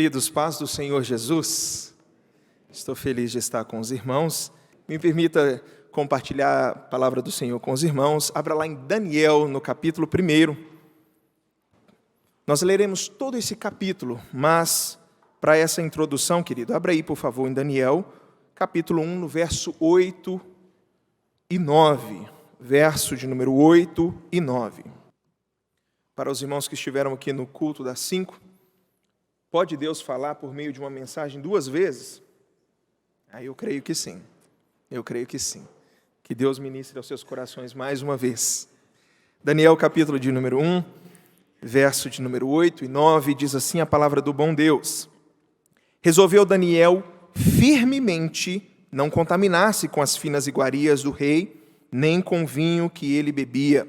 Queridos, paz do Senhor Jesus, estou feliz de estar com os irmãos. Me permita compartilhar a palavra do Senhor com os irmãos. Abra lá em Daniel, no capítulo 1. Nós leremos todo esse capítulo, mas para essa introdução, querido, abra aí, por favor, em Daniel, capítulo 1, no verso 8 e 9. Verso de número 8 e 9. Para os irmãos que estiveram aqui no culto das 5, pode Deus falar por meio de uma mensagem 2 vezes? Aí eu creio que sim. Eu creio que sim. Que Deus ministre aos seus corações mais uma vez. Daniel, capítulo de número 1, verso de número 8 e 9, diz assim a palavra do bom Deus. Resolveu Daniel firmemente não contaminar-se com as finas iguarias do rei, nem com o vinho que ele bebia.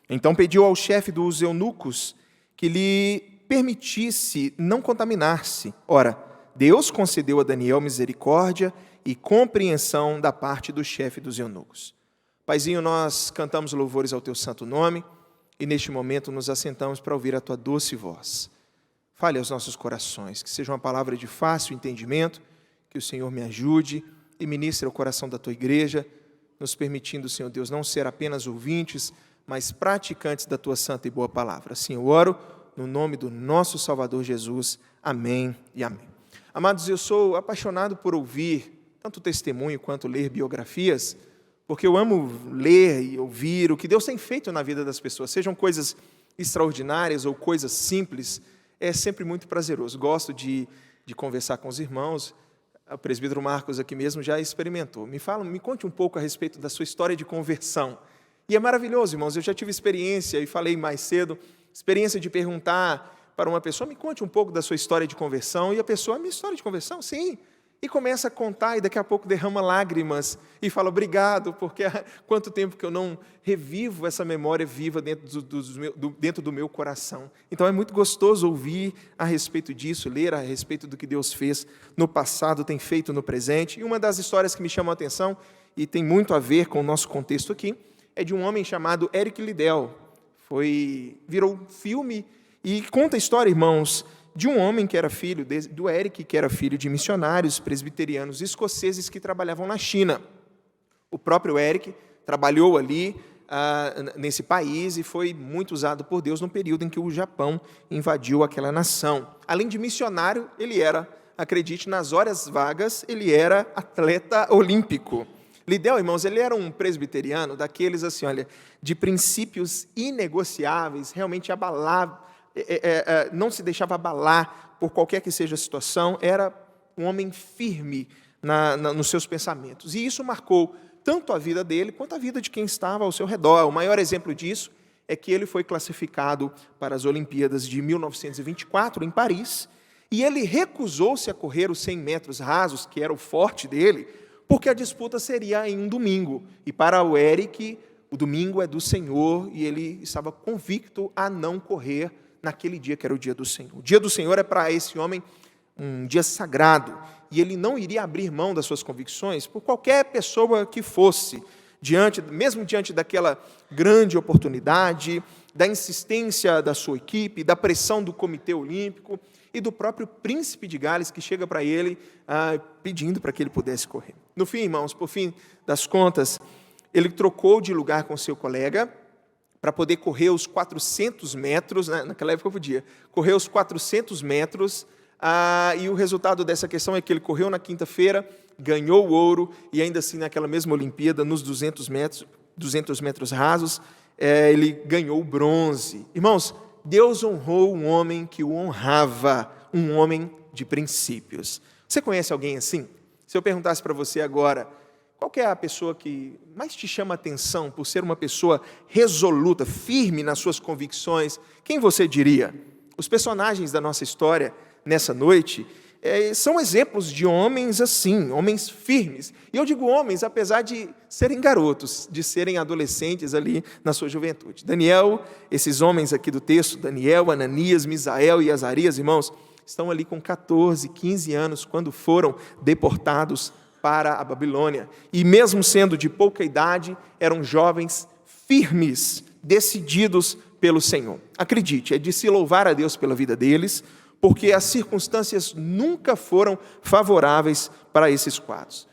Então pediu ao chefe dos eunucos que lhe permitisse não contaminar-se. Ora, Deus concedeu a Daniel misericórdia e compreensão da parte do chefe dos eunucos. Paizinho, nós cantamos louvores ao teu santo nome e neste momento nos assentamos para ouvir a tua doce voz. Fale aos nossos corações, que seja uma palavra de fácil entendimento, que o Senhor me ajude e ministre ao coração da tua igreja, nos permitindo, Senhor Deus, não ser apenas ouvintes, mas praticantes da tua santa e boa palavra. Assim eu oro, no nome do nosso Salvador Jesus. Amém e amém. Amados, eu sou apaixonado por ouvir tanto testemunho quanto ler biografias, porque eu amo ler e ouvir o que Deus tem feito na vida das pessoas, sejam coisas extraordinárias ou coisas simples, é sempre muito prazeroso. Gosto de conversar com os irmãos. O presbítero Marcos aqui mesmo já experimentou. Me conte um pouco a respeito da sua história de conversão. E é maravilhoso, irmãos, eu já tive experiência, e falei mais cedo, experiência de perguntar para uma pessoa, me conte um pouco da sua história de conversão, e a pessoa, minha história de conversão? Sim. E começa a contar, e daqui a pouco derrama lágrimas, e fala, obrigado, porque há quanto tempo que eu não revivo essa memória viva dentro do meu coração. Então é muito gostoso ouvir a respeito disso, ler a respeito do que Deus fez no passado, tem feito no presente. E uma das histórias que me chamou a atenção, e tem muito a ver com o nosso contexto aqui, é de um homem chamado Eric Liddell. Virou filme e conta a história, irmãos, de um homem que era filho, do Eric, que era filho de missionários presbiterianos escoceses que trabalhavam na China. O próprio Eric trabalhou ali nesse país e foi muito usado por Deus no período em que o Japão invadiu aquela nação. Além de missionário, ele era, acredite, nas horas vagas, ele era atleta olímpico. Liddell, irmãos, ele era um presbiteriano daqueles assim, olha, de princípios inegociáveis, realmente não se deixava abalar por qualquer que seja a situação, era um homem firme nos seus pensamentos. E isso marcou tanto a vida dele quanto a vida de quem estava ao seu redor. O maior exemplo disso é que ele foi classificado para as Olimpíadas de 1924 em Paris, e ele recusou-se a correr os 100 metros rasos, que era o forte dele, porque a disputa seria em um domingo. E para o Eric, o domingo é do Senhor, e ele estava convicto a não correr naquele dia que era o dia do Senhor. O dia do Senhor é para esse homem um dia sagrado, e ele não iria abrir mão das suas convicções por qualquer pessoa que fosse, mesmo diante daquela grande oportunidade, da insistência da sua equipe, da pressão do Comitê Olímpico e do próprio príncipe de Gales, que chega para ele pedindo para que ele pudesse correr. No fim, irmãos, por fim das contas, ele trocou de lugar com seu colega para poder correr os 400 metros, naquela época eu podia, correr os 400 metros, e o resultado dessa questão é que ele correu na quinta-feira, ganhou o ouro, e ainda assim naquela mesma Olimpíada, nos 200 metros rasos, ele ganhou o bronze. Irmãos, Deus honrou um homem que o honrava, um homem de princípios. Você conhece alguém assim? Se eu perguntasse para você agora, qual que é a pessoa que mais te chama a atenção por ser uma pessoa resoluta, firme nas suas convicções, quem você diria? Os personagens da nossa história nessa noite são exemplos de homens assim, homens firmes. E eu digo homens, apesar de serem garotos, de serem adolescentes ali na sua juventude. Daniel, esses homens aqui do texto, Daniel, Ananias, Misael e Azarias, irmãos, estão ali com 14, 15 anos, quando foram deportados para a Babilônia. E mesmo sendo de pouca idade, eram jovens firmes, decididos pelo Senhor. Acredite, é de se louvar a Deus pela vida deles, porque as circunstâncias nunca foram favoráveis para esses quadros.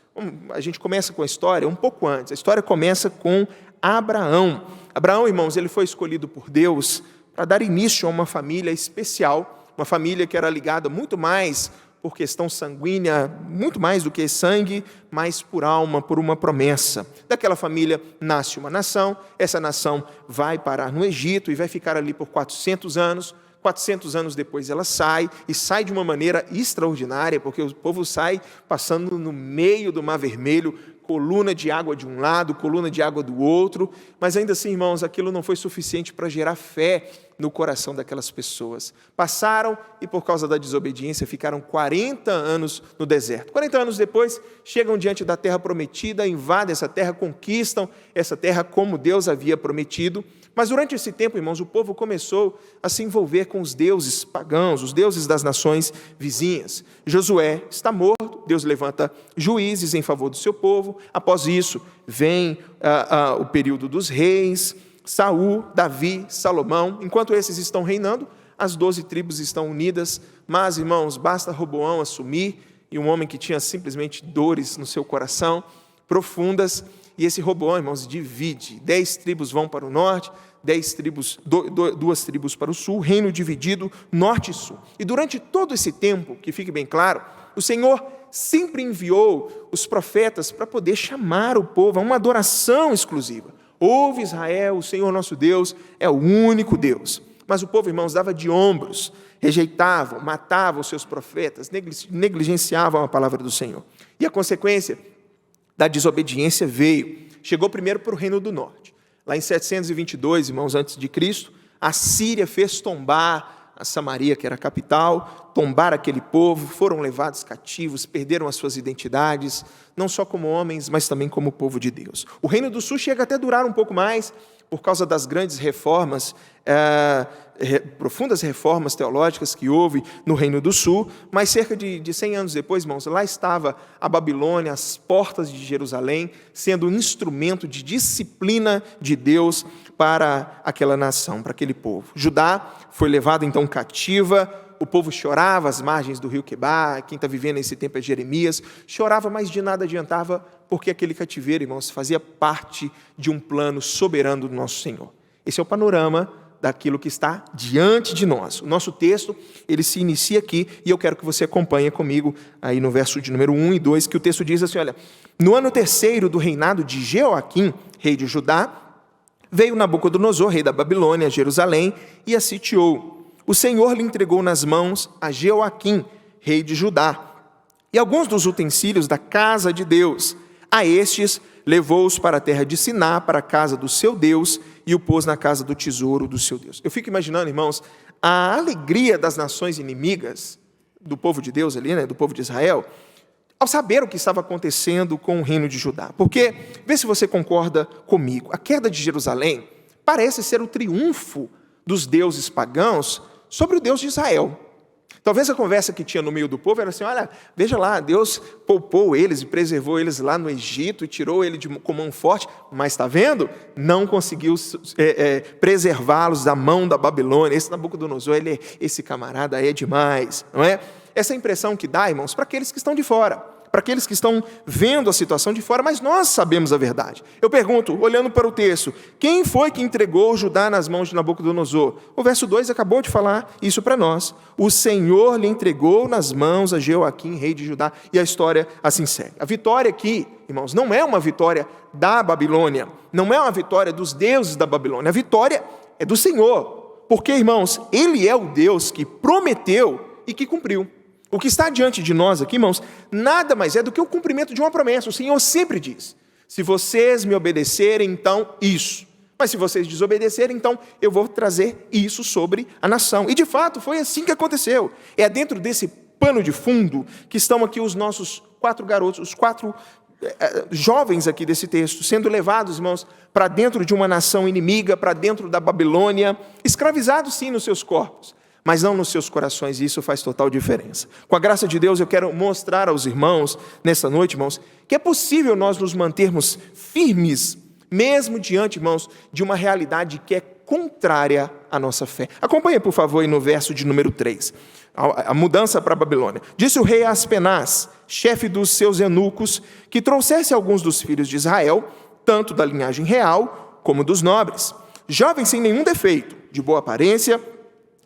A gente começa com a história um pouco antes. A história começa com Abraão. Abraão, irmãos, ele foi escolhido por Deus para dar início a uma família especial, uma família que era ligada muito mais por questão sanguínea, muito mais do que sangue, mas por alma, por uma promessa. Daquela família nasce uma nação, essa nação vai parar no Egito e vai ficar ali por 400 anos. 400 anos depois ela sai, e sai de uma maneira extraordinária, porque o povo sai passando no meio do Mar Vermelho, coluna de água de um lado, coluna de água do outro, mas ainda assim, irmãos, aquilo não foi suficiente para gerar fé no coração daquelas pessoas. Passaram e por causa da desobediência ficaram 40 anos no deserto. 40 anos depois, chegam diante da terra prometida, invadem essa terra, conquistam essa terra como Deus havia prometido. Mas durante esse tempo, irmãos, o povo começou a se envolver com os deuses pagãos, os deuses das nações vizinhas. Josué está morto, Deus levanta juízes em favor do seu povo. Após isso, vem o período dos reis, Saul, Davi, Salomão. Enquanto esses estão reinando, as 12 tribos estão unidas. Mas, irmãos, basta Roboão assumir, e um homem que tinha simplesmente dores no seu coração, profundas, e esse Roboão, irmãos, divide. 10 tribos vão para o norte, 10 tribos, 2 tribos para o sul, reino dividido, norte e sul. E durante todo esse tempo, que fique bem claro, o Senhor sempre enviou os profetas para poder chamar o povo a uma adoração exclusiva. Ouve Israel, o Senhor nosso Deus é o único Deus. Mas o povo, irmãos, dava de ombros, rejeitavam, matavam os seus profetas, negligenciavam a palavra do Senhor. E a consequência da desobediência veio. Chegou primeiro para o reino do norte. Lá em 722, irmãos, antes de Cristo, a Síria fez tombar a Samaria, que era a capital, tombar aquele povo, foram levados cativos, perderam as suas identidades, não só como homens, mas também como povo de Deus. O reino do sul chega até a durar um pouco mais, por causa das grandes reformas, profundas reformas teológicas que houve no Reino do Sul, mas cerca de 100 anos depois, irmãos, lá estava a Babilônia, as portas de Jerusalém, sendo um instrumento de disciplina de Deus para aquela nação, para aquele povo. Judá foi levado então cativa, o povo chorava às margens do rio Quebar, quem está vivendo esse tempo é Jeremias, chorava, mas de nada adiantava, porque aquele cativeiro, irmãos, fazia parte de um plano soberano do nosso Senhor. Esse é o panorama daquilo que está diante de nós. O nosso texto, ele se inicia aqui, e eu quero que você acompanhe comigo, aí no verso de número 1 e 2, que o texto diz assim, olha, no ano 3º do reinado de Jeoaquim, rei de Judá, veio Nabucodonosor, rei da Babilônia, a Jerusalém, e a sitiou. O Senhor lhe entregou nas mãos a Jeoaquim, rei de Judá, e alguns dos utensílios da casa de Deus. A estes levou-os para a terra de Siná, para a casa do seu Deus, e o pôs na casa do tesouro do seu Deus. Eu fico imaginando, irmãos, a alegria das nações inimigas, do povo de Deus ali, do povo de Israel, ao saber o que estava acontecendo com o reino de Judá. Porque, vê se você concorda comigo, a queda de Jerusalém parece ser o triunfo dos deuses pagãos sobre o Deus de Israel. Talvez a conversa que tinha no meio do povo era assim, olha, veja lá, Deus poupou eles e preservou eles lá no Egito e tirou ele com mão forte, mas está vendo? Não conseguiu preservá-los da mão da Babilônia. Esse Nabucodonosor, esse camarada é demais, não é? Essa impressão que dá, irmãos, para aqueles que estão de fora, para aqueles que estão vendo a situação de fora, mas nós sabemos a verdade. Eu pergunto, olhando para o texto, quem foi que entregou Judá nas mãos de Nabucodonosor? O verso 2 acabou de falar isso para nós. O Senhor lhe entregou nas mãos a Jeoaquim, rei de Judá, e a história assim segue. A vitória aqui, irmãos, não é uma vitória da Babilônia, não é uma vitória dos deuses da Babilônia, a vitória é do Senhor, porque, irmãos, Ele é o Deus que prometeu e que cumpriu. O que está diante de nós aqui, irmãos, nada mais é do que o cumprimento de uma promessa. O Senhor sempre diz, se vocês me obedecerem, então isso. Mas se vocês desobedecerem, então eu vou trazer isso sobre a nação. E de fato, foi assim que aconteceu. É dentro desse pano de fundo que estão aqui os nossos 4 garotos, os 4 jovens aqui desse texto, sendo levados, irmãos, para dentro de uma nação inimiga, para dentro da Babilônia, escravizados sim nos seus corpos, mas não nos seus corações, e isso faz total diferença. Com a graça de Deus, eu quero mostrar aos irmãos, nessa noite, irmãos, que é possível nós nos mantermos firmes, mesmo diante, irmãos, de uma realidade que é contrária à nossa fé. Acompanhe, por favor, aí no verso de número 3, a mudança para a Babilônia. Disse o rei a Aspenaz, chefe dos seus eunucos, que trouxesse alguns dos filhos de Israel, tanto da linhagem real como dos nobres, jovens sem nenhum defeito, de boa aparência,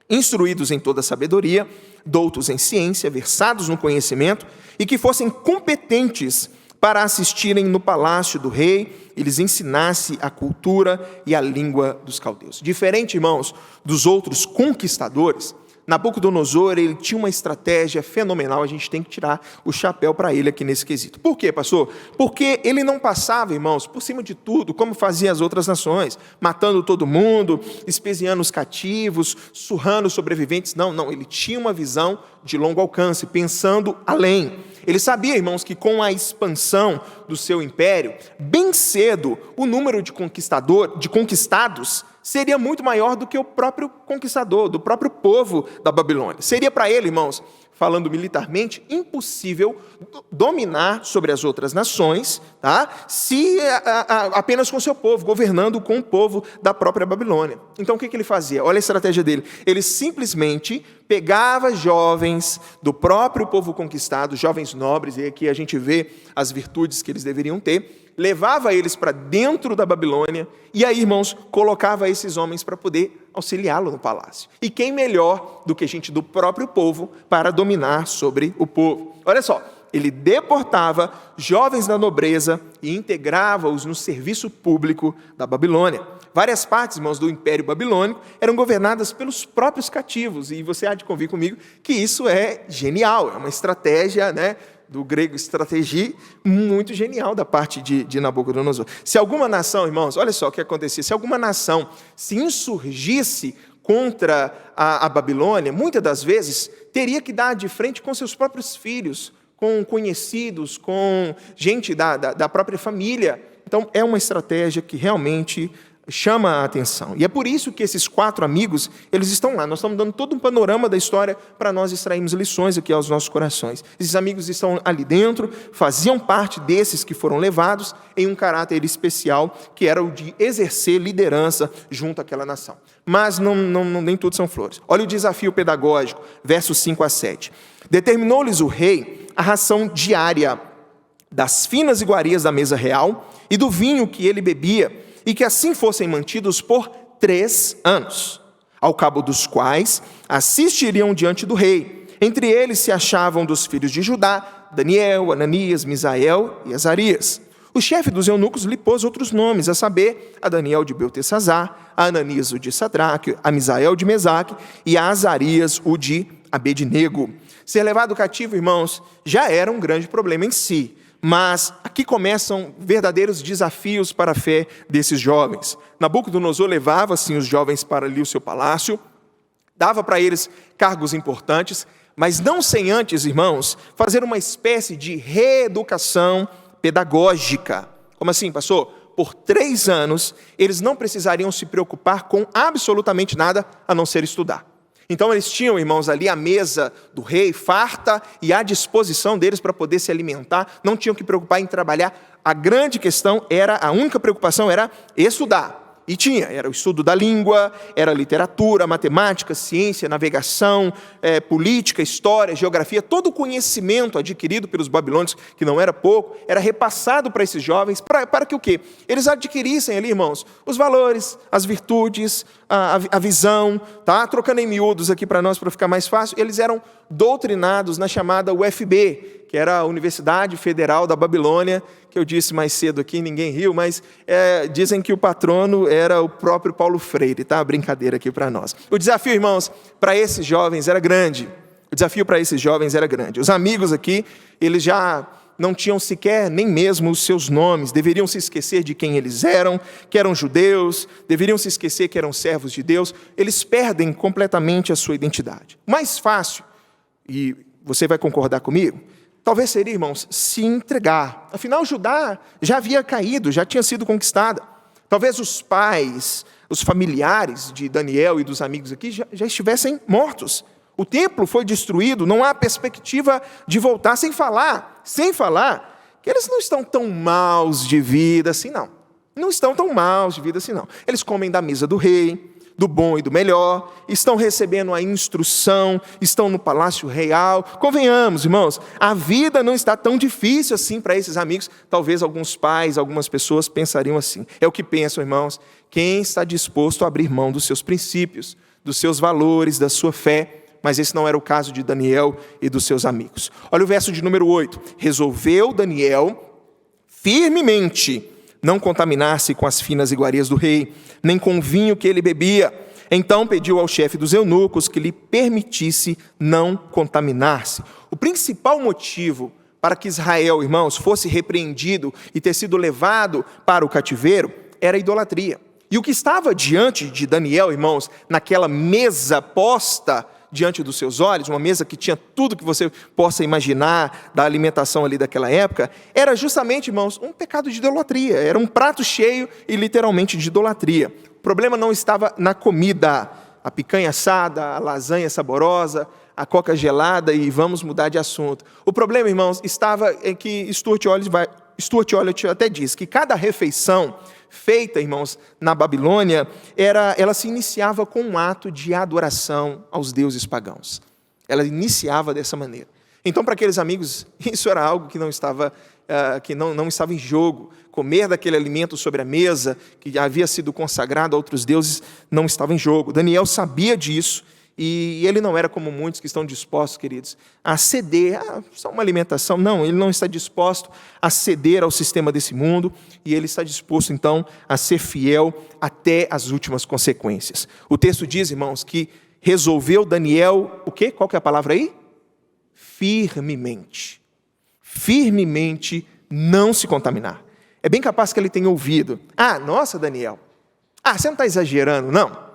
instruídos em toda sabedoria, doutos em ciência, versados no conhecimento, e que fossem competentes para assistirem no palácio do rei e lhes ensinasse a cultura e a língua dos caldeus. Diferente, irmãos, dos outros conquistadores, Nabucodonosor, ele tinha uma estratégia fenomenal, a gente tem que tirar o chapéu para ele aqui nesse quesito. Por quê, pastor? Porque ele não passava, irmãos, por cima de tudo, como faziam as outras nações, matando todo mundo, espezinhando os cativos, surrando os sobreviventes. Não, ele tinha uma visão de longo alcance, pensando além. Ele sabia, irmãos, que com a expansão do seu império, bem cedo, o número de conquistados seria muito maior do que o próprio conquistador, do próprio povo da Babilônia. Seria para ele, irmãos, falando militarmente, impossível dominar sobre as outras nações, tá? Se apenas com seu povo, governando com o povo da própria Babilônia. Então o que ele fazia? Olha a estratégia dele. Ele simplesmente pegava jovens do próprio povo conquistado, jovens nobres, e aqui a gente vê as virtudes que eles deveriam ter, levava eles para dentro da Babilônia, e aí, irmãos, colocava esses homens para poder auxiliá-lo no palácio. E quem melhor do que gente do próprio povo para dominar sobre o povo? Olha só, ele deportava jovens da nobreza e integrava-os no serviço público da Babilônia. Várias partes, irmãos, do Império Babilônico eram governadas pelos próprios cativos, e você há de convir comigo que isso é genial, é uma estratégia, do grego estratégia, muito genial da parte de Nabucodonosor. Se alguma nação, irmãos, olha só o que acontecia, se alguma nação se insurgisse contra a Babilônia, muitas das vezes teria que dar de frente com seus próprios filhos, com conhecidos, com gente da própria família. Então, é uma estratégia que realmente chama a atenção. E é por isso que esses 4 amigos, eles estão lá. Nós estamos dando todo um panorama da história para nós extrairmos lições aqui aos nossos corações. Esses amigos estão ali dentro, faziam parte desses que foram levados em um caráter especial, que era o de exercer liderança junto àquela nação. Mas nem tudo são flores. Olha o desafio pedagógico, versos 5 a 7. Determinou-lhes o rei a ração diária das finas iguarias da mesa real e do vinho que ele bebia, e que assim fossem mantidos por 3 anos, ao cabo dos quais assistiriam diante do rei. Entre eles se achavam dos filhos de Judá, Daniel, Ananias, Misael e Azarias. O chefe dos eunucos lhe pôs outros nomes, a saber, a Daniel de Beltesazar, a Ananias o de Sadraque, a Misael de Mesaque e a Azarias o de Abednego. Ser levado cativo, irmãos, já era um grande problema em si. Mas aqui começam verdadeiros desafios para a fé desses jovens. Nabucodonosor levava, assim, os jovens para ali o seu palácio, dava para eles cargos importantes, mas não sem antes, irmãos, fazer uma espécie de reeducação pedagógica. Como assim, pastor? Por 3 anos, eles não precisariam se preocupar com absolutamente nada, a não ser estudar. Então eles tinham, irmãos, ali a mesa do rei farta e à disposição deles para poder se alimentar, não tinham que preocupar em trabalhar. A única preocupação era estudar. E era o estudo da língua, era literatura, matemática, ciência, navegação, política, história, geografia. Todo o conhecimento adquirido pelos babilônios, que não era pouco, era repassado para esses jovens, para que o quê? Eles adquirissem ali, irmãos, os valores, as virtudes, a visão, tá? Trocando em miúdos aqui para nós, para ficar mais fácil, eles eram doutrinados na chamada UFB, que era a Universidade Federal da Babilônia, que eu disse mais cedo aqui, ninguém riu, mas dizem que o patrono era o próprio Paulo Freire, tá? Brincadeira aqui para nós. O desafio, irmãos, para esses jovens era grande. Os amigos aqui, eles já não tinham sequer nem mesmo os seus nomes, deveriam se esquecer de quem eles eram, que eram judeus, deveriam se esquecer que eram servos de Deus. Eles perdem completamente a sua identidade. Mais fácil, e você vai concordar comigo, talvez seria, irmãos, se entregar. Afinal, Judá já havia caído, já tinha sido conquistada. Talvez os pais, os familiares de Daniel e dos amigos aqui já estivessem mortos. O templo foi destruído, não há perspectiva de voltar, sem falar que eles não estão tão maus de vida assim, não. Não estão tão maus de vida assim, não. Eles comem da mesa do rei, do bom e do melhor, estão recebendo a instrução, estão no palácio real. Convenhamos, irmãos, a vida não está tão difícil assim para esses amigos. Talvez alguns pais, algumas pessoas pensariam assim. É o que pensam, irmãos, quem está disposto a abrir mão dos seus princípios, dos seus valores, da sua fé. Mas esse não era o caso de Daniel e dos seus amigos. Olha o verso de número 8. Resolveu Daniel firmemente não contaminar-se com as finas iguarias do rei, nem com o vinho que ele bebia. Então pediu ao chefe dos eunucos que lhe permitisse não contaminar-se. O principal motivo para que Israel, irmãos, fosse repreendido e ter sido levado para o cativeiro era a idolatria. E o que estava diante de Daniel, irmãos, naquela mesa posta diante dos seus olhos, uma mesa que tinha tudo que você possa imaginar da alimentação ali daquela época, era justamente, irmãos, um pecado de idolatria. Era um prato cheio e literalmente de idolatria. O problema não estava na comida, a picanha assada, a lasanha saborosa, a coca gelada e vamos mudar de assunto. O problema, irmãos, estava em que Stuart Olyott até diz que cada refeição feita, irmãos, na Babilônia, ela se iniciava com um ato de adoração aos deuses pagãos. Ela iniciava dessa maneira. Então, para aqueles amigos, isso era algo que não estava em jogo. Comer daquele alimento sobre a mesa, que havia sido consagrado a outros deuses, não estava em jogo. Daniel sabia disso, e ele não era como muitos que estão dispostos, queridos, a ceder, só uma alimentação. Não, ele não está disposto a ceder ao sistema desse mundo, e ele está disposto, então, a ser fiel até as últimas consequências. O texto diz, irmãos, que resolveu Daniel, o quê? Qual que é a palavra aí? Firmemente. Firmemente não se contaminar. É bem capaz que ele tenha ouvido. Nossa, Daniel. Você não está exagerando, não?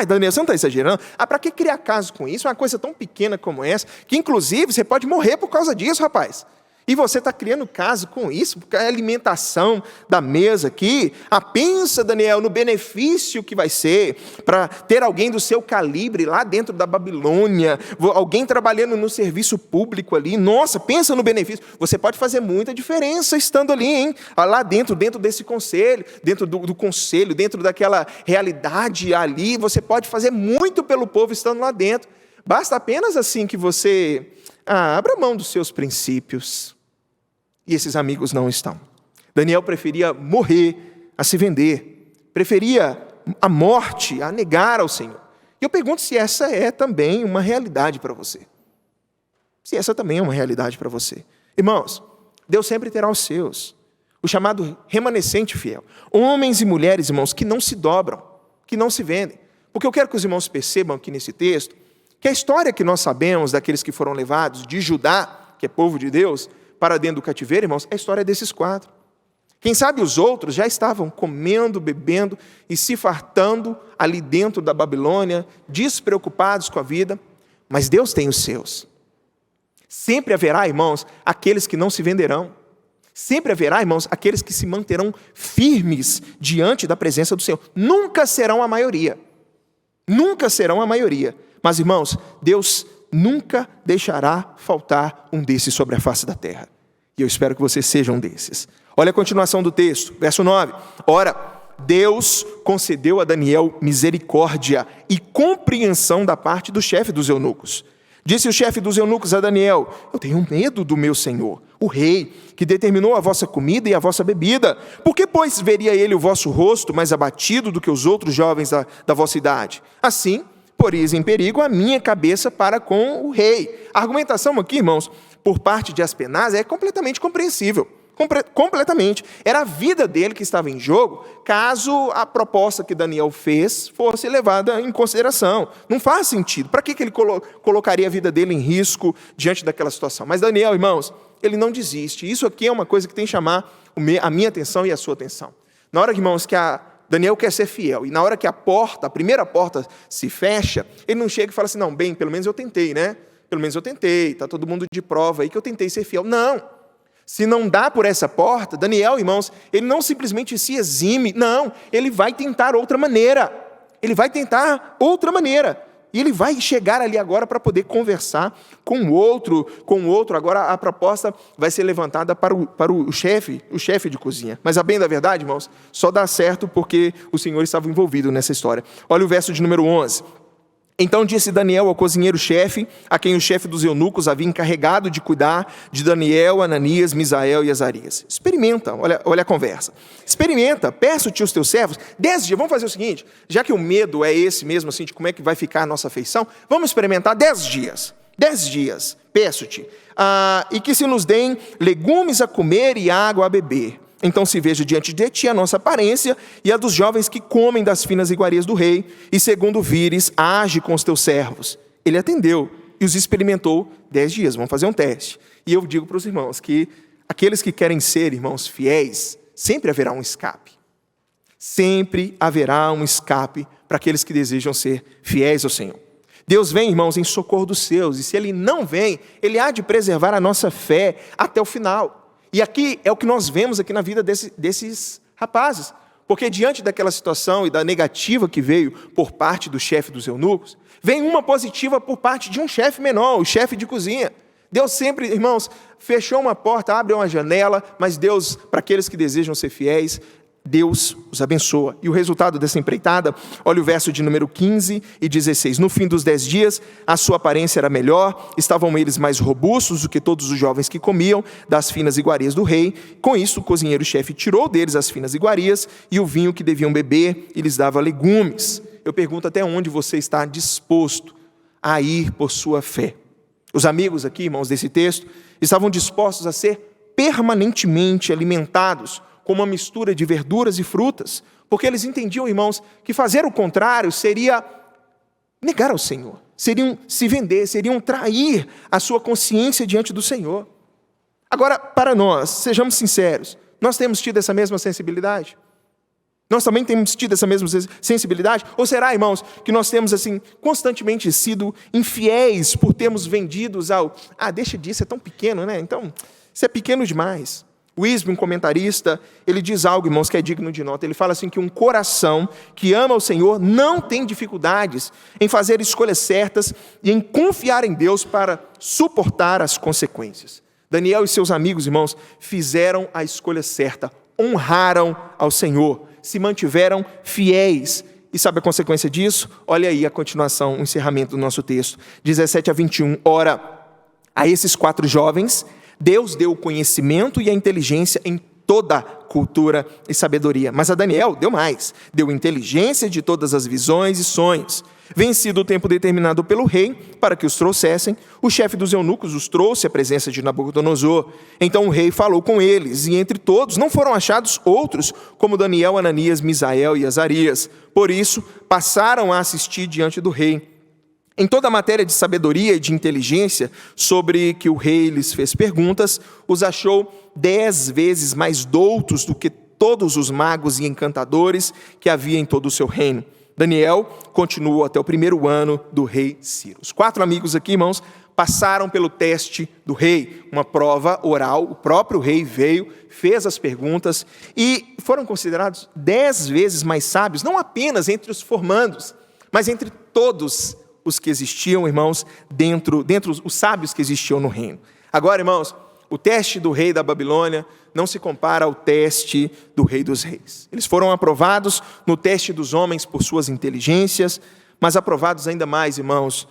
Daniel, você não está exagerando? Para que criar caso com isso? Uma coisa tão pequena como essa, que inclusive você pode morrer por causa disso, rapaz. E você está criando caso com isso, porque a alimentação da mesa aqui. Pensa, Daniel, no benefício que vai ser para ter alguém do seu calibre lá dentro da Babilônia, alguém trabalhando no serviço público ali. Nossa, pensa no benefício. Você pode fazer muita diferença estando ali, hein? Lá dentro desse conselho, dentro do conselho, dentro daquela realidade ali. Você pode fazer muito pelo povo estando lá dentro. Basta apenas assim que você abra mão dos seus princípios. E esses amigos não estão. Daniel preferia morrer a se vender. Preferia a morte a negar ao Senhor. E eu pergunto se essa é também uma realidade para você. Se essa também é uma realidade para você. Irmãos, Deus sempre terá os seus. O chamado remanescente fiel. Homens e mulheres, irmãos, que não se dobram, que não se vendem. Porque eu quero que os irmãos percebam aqui nesse texto que a história que nós sabemos daqueles que foram levados de Judá, que é povo de Deus, para dentro do cativeiro, irmãos, é a história desses 4. Quem sabe os outros já estavam comendo, bebendo e se fartando ali dentro da Babilônia, despreocupados com a vida, mas Deus tem os seus. Sempre haverá, irmãos, aqueles que não se venderão. Sempre haverá, irmãos, aqueles que se manterão firmes diante da presença do Senhor. Nunca serão a maioria. Nunca serão a maioria. Mas, irmãos, Deus nunca deixará faltar um desses sobre a face da terra. E eu espero que você seja um desses. Olha a continuação do texto, verso 9. Ora, Deus concedeu a Daniel misericórdia e compreensão da parte do chefe dos eunucos. Disse o chefe dos eunucos a Daniel: eu tenho medo do meu senhor, o rei, que determinou a vossa comida e a vossa bebida. Por que, pois, veria ele o vosso rosto mais abatido do que os outros jovens da vossa idade? Assim, poreis em perigo a minha cabeça para com o rei. A argumentação aqui, irmãos, por parte de Aspenaz é completamente compreensível. Completamente. Era a vida dele que estava em jogo, caso a proposta que Daniel fez fosse levada em consideração. Não faz sentido. Para que ele colocaria a vida dele em risco diante daquela situação? Mas Daniel, irmãos, ele não desiste. Isso aqui é uma coisa que tem que chamar a minha atenção e a sua atenção. Na hora, irmãos, que Daniel quer ser fiel, e na hora que a primeira porta se fecha, ele não chega e fala assim: não, bem, pelo menos eu tentei, né? Pelo menos eu tentei, está todo mundo de prova aí que eu tentei ser fiel. Não! Se não dá por essa porta, Daniel, irmãos, ele não simplesmente se exime, não, ele vai tentar outra maneira. Ele vai tentar outra maneira. E ele vai chegar ali agora para poder conversar com o outro. Agora a proposta vai ser levantada para o chefe de cozinha. Mas a bem da verdade, irmãos, só dá certo porque o Senhor estava envolvido nessa história. Olha o verso de número 11. Então disse Daniel ao cozinheiro-chefe, a quem o chefe dos eunucos havia encarregado de cuidar de Daniel, Ananias, Misael e Azarias. Experimenta, olha a conversa. Experimenta, peço-te os teus servos, 10 dias, vamos fazer o seguinte, já que o medo é esse mesmo, assim, de como é que vai ficar a nossa afeição, vamos experimentar 10 dias. 10 dias, peço-te, e que se nos deem legumes a comer e água a beber. Então se veja diante de ti a nossa aparência e a dos jovens que comem das finas iguarias do rei, e segundo vires, age com os teus servos. Ele atendeu e os experimentou 10 dias. Vamos fazer um teste. E eu digo para os irmãos que aqueles que querem ser, irmãos, fiéis, sempre haverá um escape. Sempre haverá um escape para aqueles que desejam ser fiéis ao Senhor. Deus vem, irmãos, em socorro dos seus, e se Ele não vem, Ele há de preservar a nossa fé até o final. E aqui é o que nós vemos aqui na vida desses rapazes. Porque diante daquela situação e da negativa que veio por parte do chefe dos eunucos, vem uma positiva por parte de um chefe menor, o chefe de cozinha. Deus sempre, irmãos, fechou uma porta, abre uma janela, mas Deus, para aqueles que desejam ser fiéis, Deus os abençoa. E o resultado dessa empreitada, olha o verso de número 15 e 16. No fim dos 10 dias, a sua aparência era melhor, estavam eles mais robustos do que todos os jovens que comiam das finas iguarias do rei. Com isso, o cozinheiro-chefe tirou deles as finas iguarias e o vinho que deviam beber e lhes dava legumes. Eu pergunto até onde você está disposto a ir por sua fé. Os amigos aqui, irmãos, desse texto, estavam dispostos a ser permanentemente alimentados com uma mistura de verduras e frutas, porque eles entendiam, irmãos, que fazer o contrário seria negar ao Senhor, seriam se vender, seriam trair a sua consciência diante do Senhor. Agora, para nós, sejamos sinceros, nós temos tido essa mesma sensibilidade? Nós também temos tido essa mesma sensibilidade? Ou será, irmãos, que nós temos, assim, constantemente sido infiéis por termos vendidos ao... deixa disso, é tão pequeno, né? Então, isso é pequeno demais. Wisby, um comentarista, ele diz algo, irmãos, que é digno de nota. Ele fala assim que um coração que ama o Senhor não tem dificuldades em fazer escolhas certas e em confiar em Deus para suportar as consequências. Daniel e seus amigos, irmãos, fizeram a escolha certa, honraram ao Senhor, se mantiveram fiéis. E sabe a consequência disso? Olha aí a continuação, o encerramento do nosso texto, 17 a 21. Ora, a esses 4 jovens... Deus deu o conhecimento e a inteligência em toda cultura e sabedoria. Mas a Daniel deu mais. Deu inteligência de todas as visões e sonhos. Vencido o tempo determinado pelo rei para que os trouxessem, o chefe dos eunucos os trouxe à presença de Nabucodonosor. Então o rei falou com eles, e entre todos não foram achados outros, como Daniel, Ananias, Misael e Azarias. Por isso, passaram a assistir diante do rei. Em toda a matéria de sabedoria e de inteligência sobre que o rei lhes fez perguntas, os achou 10 vezes mais doutos do que todos os magos e encantadores que havia em todo o seu reino. Daniel continuou até o 1º ano do rei Ciro. Os 4 amigos aqui, irmãos, passaram pelo teste do rei, uma prova oral. O próprio rei veio, fez as perguntas e foram considerados 10 vezes mais sábios, não apenas entre os formandos, mas entre todos os que existiam, irmãos, dentro os sábios que existiam no reino. Agora, irmãos, o teste do rei da Babilônia não se compara ao teste do rei dos reis. Eles foram aprovados no teste dos homens por suas inteligências, mas aprovados ainda mais, irmãos,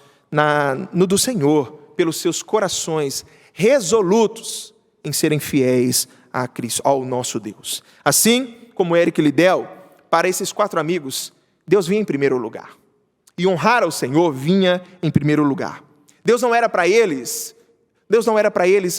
no do Senhor, pelos seus corações resolutos em serem fiéis a Cristo, ao nosso Deus. Assim como Eric Liddell, para esses 4 amigos, Deus vinha em primeiro lugar. E honrar ao Senhor vinha em primeiro lugar. Deus não era para eles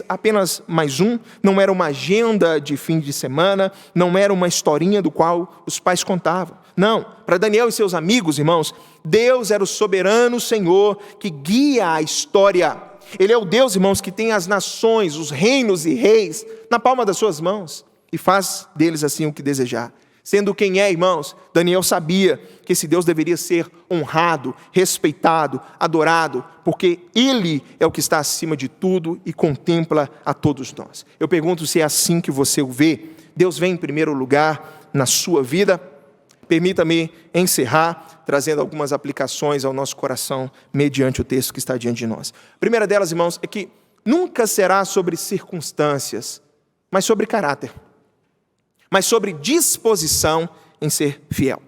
apenas mais um, não era uma agenda de fim de semana, não era uma historinha do qual os pais contavam. Não, para Daniel e seus amigos, irmãos, Deus era o soberano Senhor que guia a história. Ele é o Deus, irmãos, que tem as nações, os reinos e reis na palma das suas mãos e faz deles assim o que desejar. Sendo quem é, irmãos, Daniel sabia que esse Deus deveria ser honrado, respeitado, adorado, porque Ele é o que está acima de tudo e contempla a todos nós. Eu pergunto se é assim que você o vê. Deus vem em primeiro lugar na sua vida. Permita-me encerrar trazendo algumas aplicações ao nosso coração mediante o texto que está diante de nós. A primeira delas, irmãos, é que nunca será sobre circunstâncias, mas sobre caráter, mas sobre disposição em ser fiel.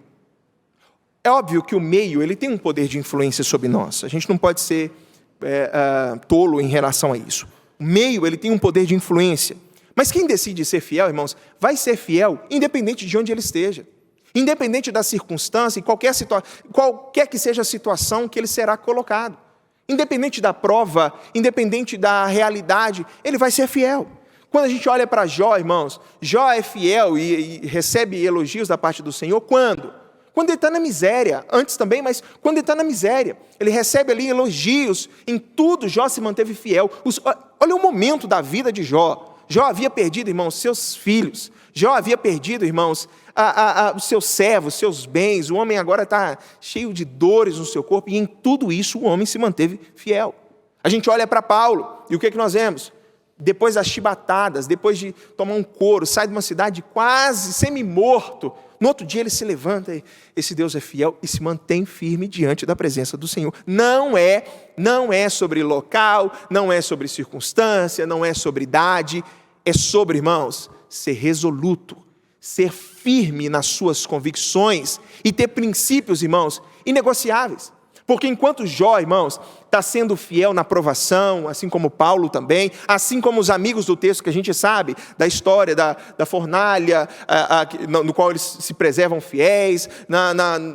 É óbvio que o meio ele tem um poder de influência sobre nós. A gente não pode ser tolo em relação a isso. O meio ele tem um poder de influência. Mas quem decide ser fiel, irmãos, vai ser fiel independente de onde ele esteja. Independente da circunstância, em qualquer que seja a situação que ele será colocado. Independente da prova, independente da realidade, ele vai ser fiel. Quando a gente olha para Jó, irmãos, Jó é fiel e recebe elogios da parte do Senhor, quando? Quando ele está na miséria, antes também, mas quando ele está na miséria, ele recebe ali elogios, em tudo Jó se manteve fiel. Olha o momento da vida de Jó. Jó havia perdido, irmãos, seus filhos. Jó havia perdido, irmãos, os seus servos, seus bens. O homem agora está cheio de dores no seu corpo. E em tudo isso o homem se manteve fiel. A gente olha para Paulo e o que nós vemos? Depois das chibatadas, depois de tomar um couro, sai de uma cidade quase semi-morto. No outro dia ele se levanta e esse Deus é fiel e se mantém firme diante da presença do Senhor. Não é sobre local, não é sobre circunstância, não é sobre idade. É sobre, irmãos, ser resoluto, ser firme nas suas convicções e ter princípios, irmãos, inegociáveis. Porque enquanto Jó, irmãos, está sendo fiel na provação, assim como Paulo também, assim como os amigos do texto que a gente sabe, da história da fornalha, no qual eles se preservam fiéis,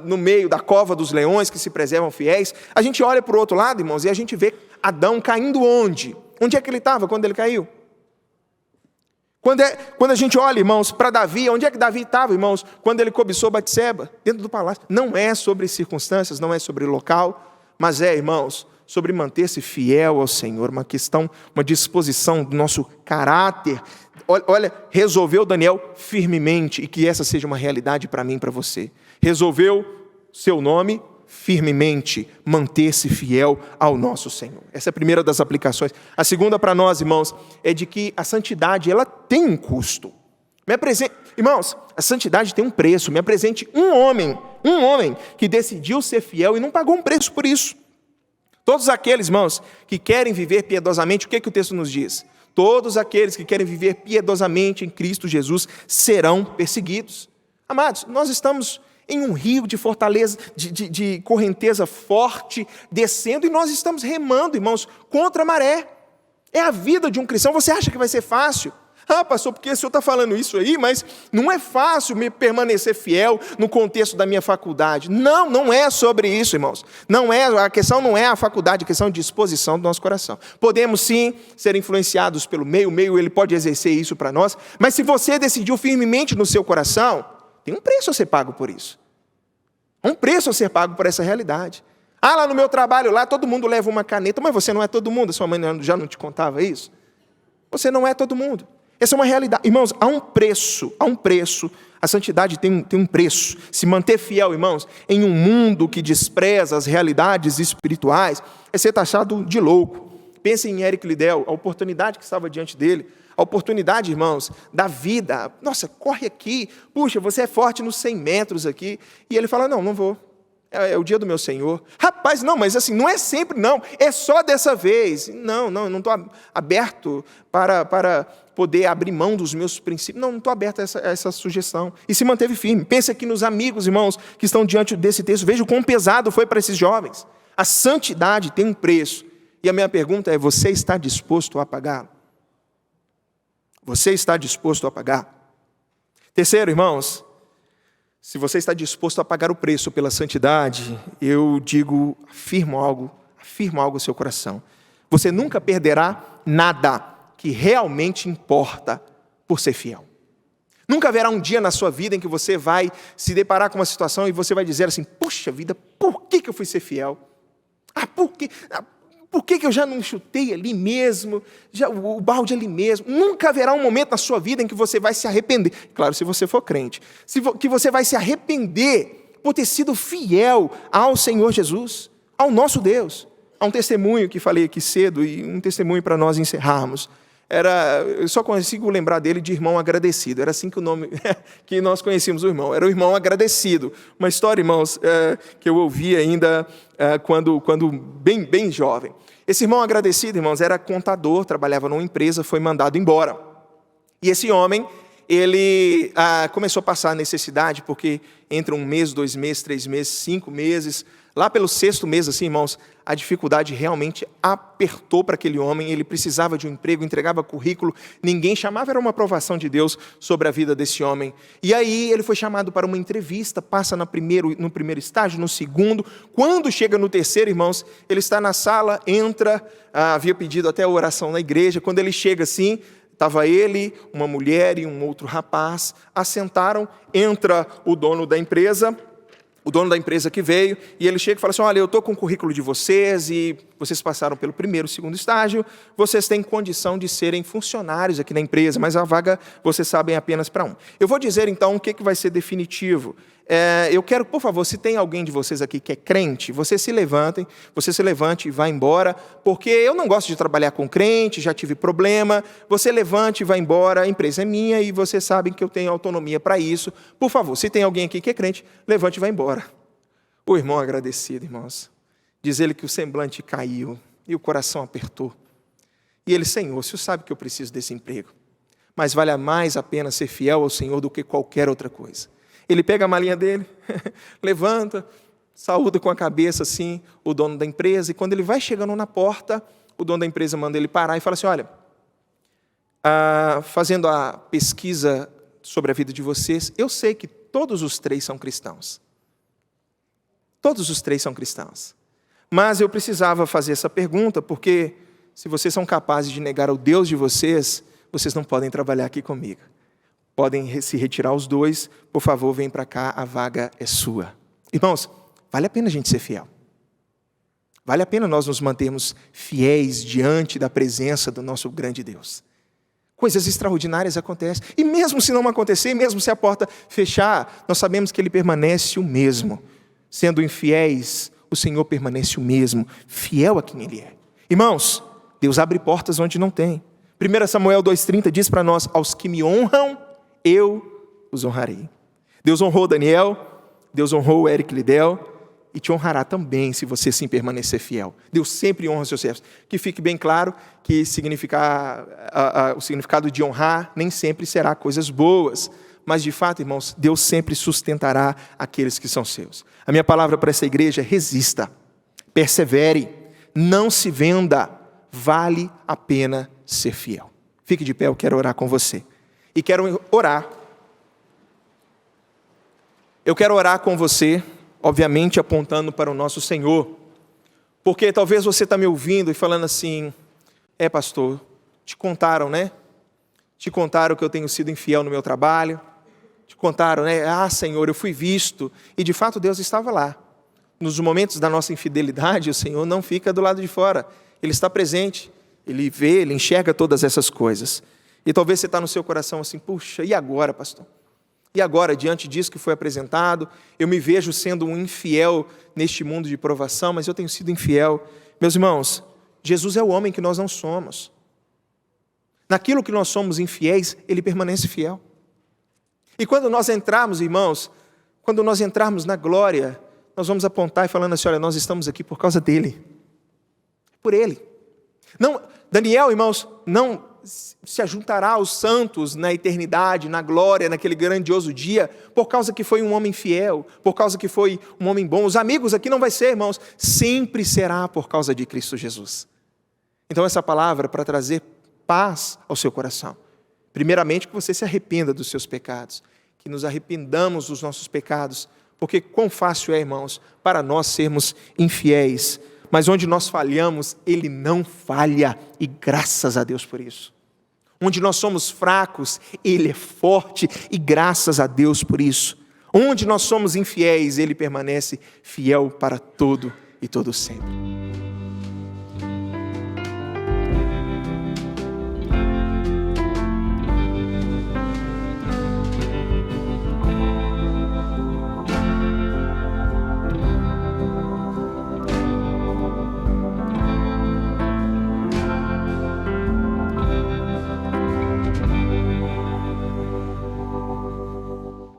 no meio da cova dos leões que se preservam fiéis, a gente olha para o outro lado, irmãos, e a gente vê Adão caindo onde? Onde é que ele estava quando ele caiu? Quando a gente olha, irmãos, para Davi, onde é que Davi estava, irmãos, quando ele cobiçou Batseba? Dentro do palácio. Não é sobre circunstâncias, não é sobre local, mas é, irmãos, sobre manter-se fiel ao Senhor, uma questão, uma disposição do nosso caráter. Olha, resolveu Daniel firmemente, e que essa seja uma realidade para mim e para você. Resolveu seu nome firmemente, manter-se fiel ao nosso Senhor. Essa é a primeira das aplicações. A segunda para nós, irmãos, é de que a santidade, ela tem um custo. Irmãos, a santidade tem um preço. Me apresente um homem que decidiu ser fiel e não pagou um preço por isso. Todos aqueles, irmãos, que querem viver piedosamente, o que o texto nos diz? Todos aqueles que querem viver piedosamente em Cristo Jesus serão perseguidos. Amados, nós estamos em um rio de fortaleza, de correnteza forte, descendo, e nós estamos remando, irmãos, contra a maré. É a vida de um cristão. Você acha que vai ser fácil? Ah, pastor, porque o senhor está falando isso aí, mas não é fácil me permanecer fiel no contexto da minha faculdade. Não é sobre isso, irmãos. A questão não é a faculdade, a questão de disposição do nosso coração. Podemos sim ser influenciados pelo meio, o meio ele pode exercer isso para nós, mas se você decidiu firmemente no seu coração, tem um preço a ser pago por isso. Há um preço a ser pago por essa realidade. Ah, lá no meu trabalho, lá todo mundo leva uma caneta, mas você não é todo mundo. A sua mãe já não te contava isso? Você não é todo mundo. Essa é uma realidade. Irmãos, há um preço. A santidade tem um preço. Se manter fiel, irmãos, em um mundo que despreza as realidades espirituais, é ser taxado de louco. Pense em Eric Liddell, a oportunidade que estava diante dele, a oportunidade, irmãos, da vida. Nossa, corre aqui. Puxa, você é forte nos 100 metros aqui. E ele fala, não vou. É o dia do meu Senhor. Rapaz, não, mas assim, não é sempre não. É só dessa vez. Não estou aberto para poder abrir mão dos meus princípios. Não estou aberto a essa sugestão. E se manteve firme. Pense aqui nos amigos, irmãos, que estão diante desse texto. Veja o quão pesado foi para esses jovens. A santidade tem um preço. E a minha pergunta é, você está disposto a pagá-lo? Você está disposto a pagar? Terceiro, irmãos, se você está disposto a pagar o preço pela santidade, eu digo, afirmo algo ao seu coração. Você nunca perderá nada que realmente importa por ser fiel. Nunca haverá um dia na sua vida em que você vai se deparar com uma situação e você vai dizer assim, poxa vida, por que eu fui ser fiel? Por que eu já não chutei ali mesmo, o balde ali mesmo? Nunca haverá um momento na sua vida em que você vai se arrepender. Claro, se você for crente. Que você vai se arrepender por ter sido fiel ao Senhor Jesus, ao nosso Deus. Há um testemunho que falei aqui cedo, e um testemunho para nós encerrarmos. eu só consigo lembrar dele de irmão agradecido. Era assim que o nome que nós conhecíamos o irmão. Era o irmão agradecido. Uma história, irmãos, que eu ouvi ainda quando bem jovem. Esse irmão agradecido, irmãos, era contador, trabalhava numa empresa, foi mandado embora. E esse homem, ele começou a passar necessidade, porque entre 1 mês, 2 meses, 3 meses, 5 meses, lá pelo 6º mês, assim, irmãos, a dificuldade realmente apertou para aquele homem, ele precisava de um emprego, entregava currículo, ninguém chamava, era uma aprovação de Deus sobre a vida desse homem. E aí ele foi chamado para uma entrevista, passa no primeiro estágio, no segundo, quando chega no 3º, irmãos, ele está na sala, entra, havia pedido até a oração na igreja, quando ele chega assim, estava ele, uma mulher e um outro rapaz, assentaram, entra o dono da empresa que veio, e ele chega e fala assim, olha, eu estou com o currículo de vocês, e vocês passaram pelo 1º e 2º estágio, vocês têm condição de serem funcionários aqui na empresa, mas a vaga, vocês sabem, apenas para um. Eu vou dizer, então, o que vai ser definitivo. Eu quero, por favor, se tem alguém de vocês aqui que é crente, você se levante e vá embora, porque eu não gosto de trabalhar com crente, já tive problema, você levante e vá embora, a empresa é minha e vocês sabem que eu tenho autonomia para isso. Por favor, se tem alguém aqui que é crente, levante e vá embora. O irmão agradecido, irmãos, diz ele que o semblante caiu e o coração apertou. E ele, Senhor, o Senhor sabe que eu preciso desse emprego, mas vale mais a pena ser fiel ao Senhor do que qualquer outra coisa. Ele pega a malinha dele, levanta, saúda com a cabeça assim o dono da empresa, e quando ele vai chegando na porta, o dono da empresa manda ele parar e fala assim, olha, fazendo a pesquisa sobre a vida de vocês, eu sei que todos os 3 são cristãos. Todos os 3 são cristãos. Mas eu precisava fazer essa pergunta, porque se vocês são capazes de negar o Deus de vocês, vocês não podem trabalhar aqui comigo. Podem se retirar os 2, por favor, vem para cá, a vaga é sua. Irmãos, vale a pena a gente ser fiel. Vale a pena nós nos mantermos fiéis diante da presença do nosso grande Deus. Coisas extraordinárias acontecem. E mesmo se não acontecer, mesmo se a porta fechar, nós sabemos que Ele permanece o mesmo. Sendo infiéis, o Senhor permanece o mesmo, fiel a quem Ele é. Irmãos, Deus abre portas onde não tem. 1 Samuel 2,30 diz para nós, aos que me honram, eu os honrarei. Deus honrou Daniel, Deus honrou o Eric Lidel, e te honrará também se você sim permanecer fiel. Deus sempre honra os seus servos. Que fique bem claro que o significado de honrar nem sempre será coisas boas, mas de fato, irmãos, Deus sempre sustentará aqueles que são seus. A minha palavra para essa igreja é resista, persevere, não se venda, vale a pena ser fiel. Fique de pé, eu quero orar com você. E quero orar. Eu quero orar com você, obviamente apontando para o nosso Senhor. Porque talvez você está me ouvindo e falando assim, pastor, te contaram, né? Te contaram que eu tenho sido infiel no meu trabalho. Te contaram, né? Senhor, eu fui visto. E de fato Deus estava lá. Nos momentos da nossa infidelidade, o Senhor não fica do lado de fora. Ele está presente. Ele vê, Ele enxerga todas essas coisas. E talvez você está no seu coração assim, puxa, e agora, pastor? E agora, diante disso que foi apresentado, eu me vejo sendo um infiel neste mundo de provação, mas eu tenho sido infiel. Meus irmãos, Jesus é o homem que nós não somos. Naquilo que nós somos infiéis, Ele permanece fiel. E quando nós entrarmos, irmãos, quando nós entrarmos na glória, nós vamos apontar e falando assim, olha, nós estamos aqui por causa dEle. Por Ele. Não, Daniel, irmãos, não se ajuntará aos santos na eternidade, na glória, naquele grandioso dia, por causa que foi um homem fiel, por causa que foi um homem bom. Os amigos aqui não vai ser, irmãos, sempre será por causa de Cristo Jesus. Então essa palavra para trazer paz ao seu coração. Primeiramente que você se arrependa dos seus pecados, que nos arrependamos dos nossos pecados, porque quão fácil é, irmãos, para nós sermos infiéis, mas onde nós falhamos, Ele não falha, e graças a Deus por isso. Onde nós somos fracos, Ele é forte, e graças a Deus por isso. Onde nós somos infiéis, Ele permanece fiel para todo e todo sempre.